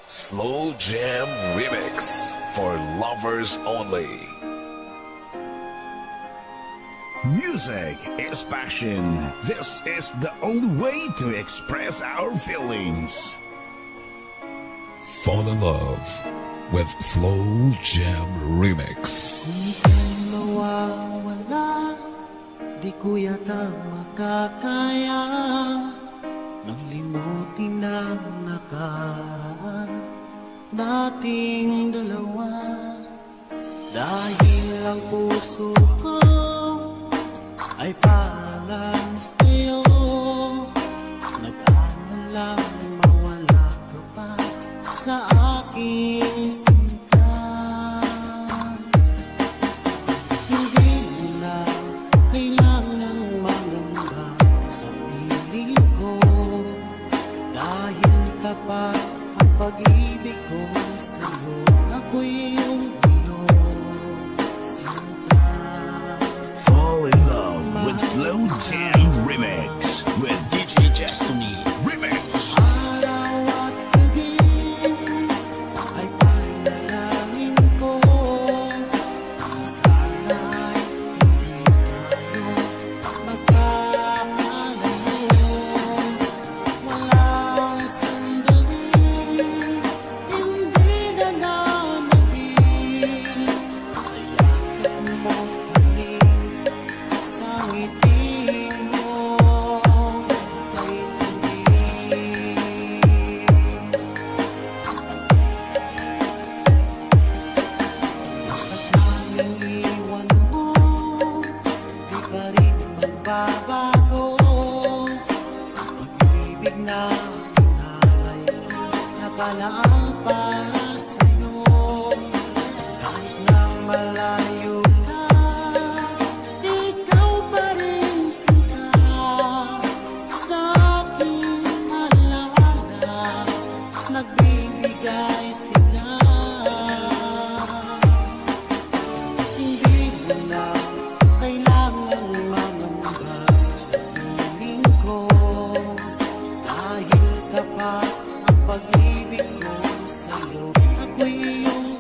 Slow Jam Remix for lovers only. Music is passion. This is the only way to express our feelings. Fall in love with Slow Jam Remix. Kung mawawala, di ko yata makakaya nang limutin ang nakaraan nating dalawa. Dahil ang puso ko ay para lang sa'yo, nag-aalalang mawala ka pa sa aking sinta. Hindi mo na kailangang mangamba sa piling ko, dahil tapat ang pag-ibig ko sa'yo. Ako'y iyong sinta. Fall in love with Slow Jam Remix with DJ Destiny Remix. Araw at gabi ay panalangin ko, sana ay hindi tayo magkakalayo. Walang sandali, hindi na nanabig sa yakap mo piling, sa ngiti mo kay tamis. Basta't nanging iwan mo, di pa rin magbabago. Pag-ibig na pinalay ko, nakalaang para sa'yo. Kahit na malayo ka, ikaw pa rin sinta sa aking alaala, nagbibigay sila. Hindi mo na kailangang mangamba sa piling ko, dahil tapat ang pag-ibig ko sa'yo. Ako'y iyong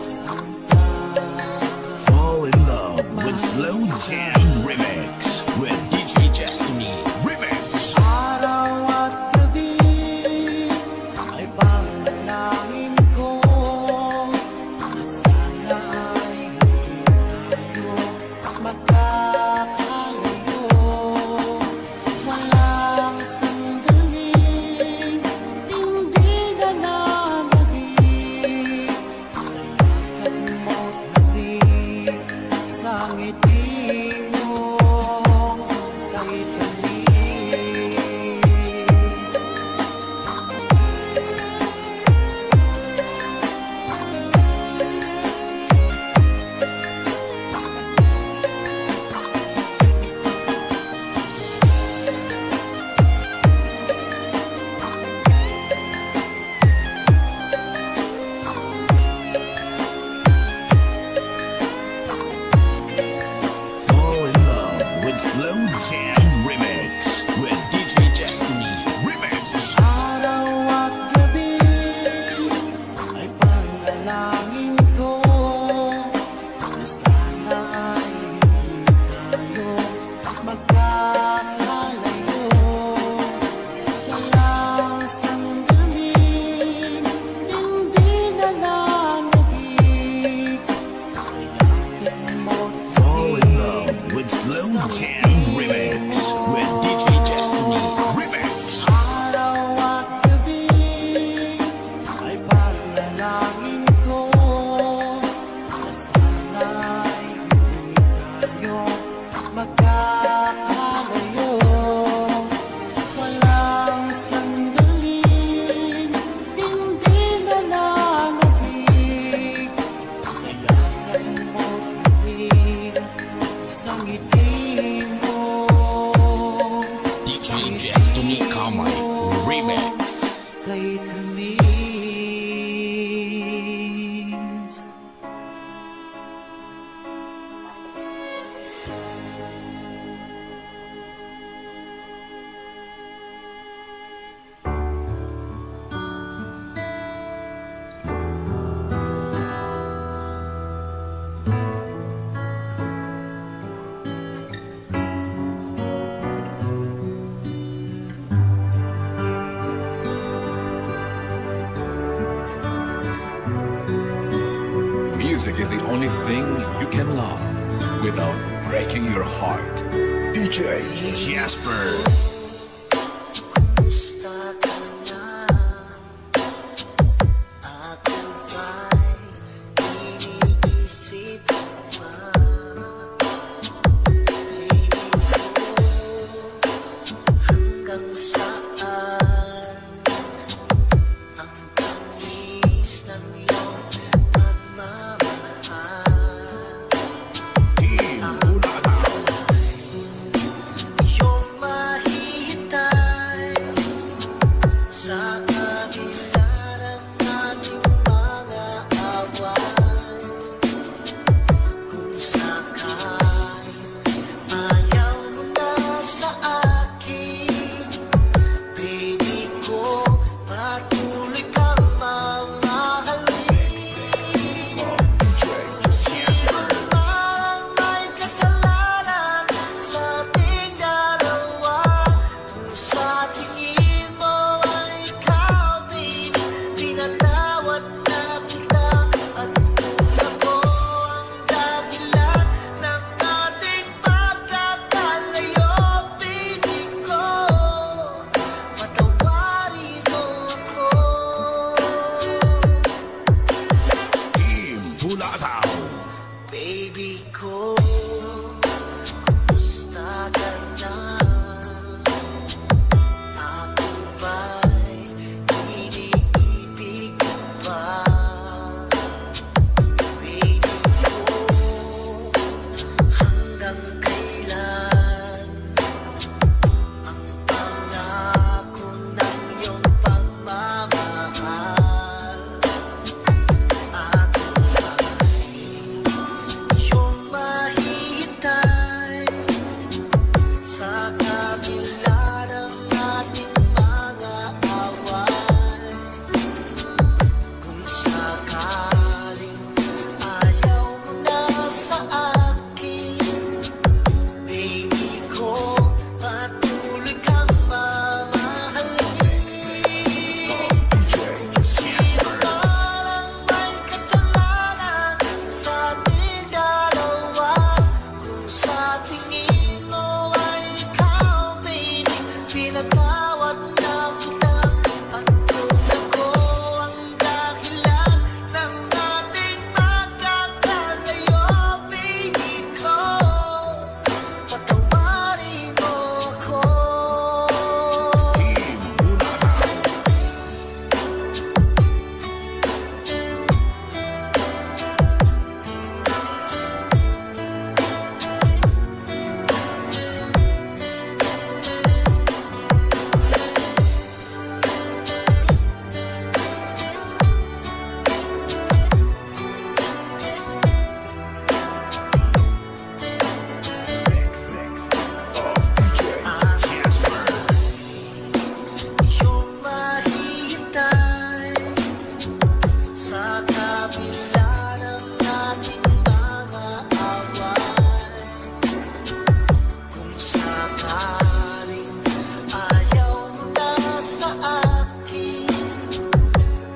sinta. Fall in love with Slow Jam Remix with DJ Destiny Remix. Araw at gabi ay panalangin ko, na sana ay hindi tayo magkakalayo. Walang sandali, hindi na nanabig sa yakap mo't halik, sa ngiti mo kay tamis. Fall in love with Slow Jam Remix with DJ Destiny Remix. Araw at gabi ay panalangin ko, na sana ay hindi tayo magkakalayo. Walang sandali, hindi na nanabig sa yakap mo't Fall in love with Slow Jam Remix with DJ Destiny Remix. Araw at gabi ay panalangin ko, na sana ay hindi tayo magkakalayo. Walang sandali, hindi na nanabig sa yakap mo't halik, sa ngiti mo DJ Destiny Kamay Remix kay tamis. Music is the only thing you can love without breaking your heart. DJ Jasper. Kumusta ka na? Ako ba'y iniisip mo pa? Baby ko, hanggang saan ang tamis ng iyong pagmamahal? Team Bulataw. Iyong mahihintay sa kabila ng ating mga away. Kung sakaling ayaw mo na sa akin, baby ko, patuloy kang mamahalin. Parang may kasalanan sa ating dalawa. Kung sa tingin mo ay ikaw, baby, pinatawad na kita. At kung ako ang dahilan ng ating pagkakalayo, baby ko, patawarin mo ako. Team Bulataw. Baby ko, kumusta ka na? Ako ba'y iniibig mo pa? Baby ko, hanggang kailan ang pangako ng iyong pagmamahal? Ako ba'y iyong mahihintay sa kabila ng ating mga away? Kung sakaling ayaw mo na sa akin, baby ko, patuloy kang mamahalin. Parang may kasalanan sa ating dalawa. Kung sa tingin mo ay ikaw, baby, pinatawad na kita. At kung ako ang dahilan ng ating pagkakalayo, baby ko, patawarin mo ako. Team Bulataw. Jasper. Iyong mahihintay sa kabila ng ating mga away. Kung sakaling ayaw mo na sa akin,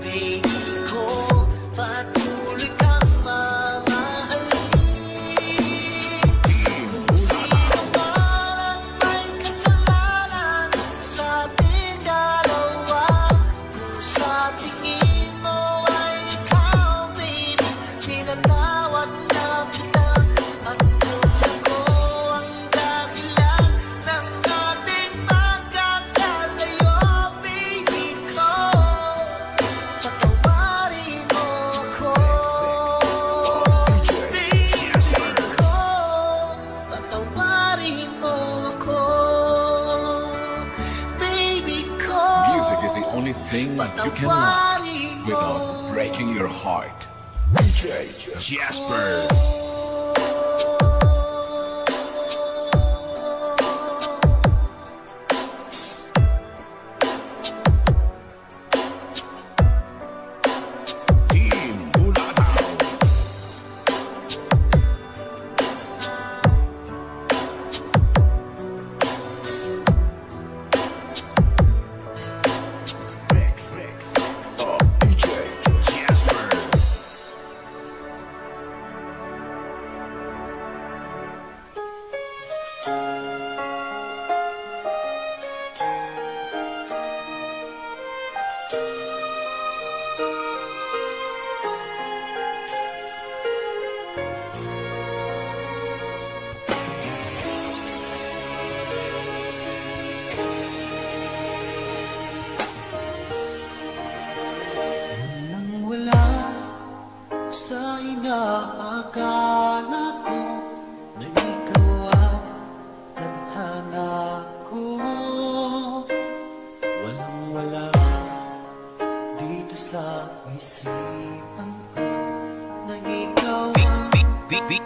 baby ko, patuloy kang mamahalin. Team Bulataw. Parang may kasalanan sa ating dalawa. Kung sa tingin mo ay ikaw, baby, pinatawad na kita. At kung ako ang dahilan ng ating pagkakalayo, baby ko, patawarin mo ako. Baby ko, patawarin mo ako. Baby ko, Music is the only thing you can love patawarin mo. without breaking your heart. DJ Jasper. Team Bulataw.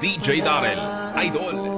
DJ Darrell, Idol.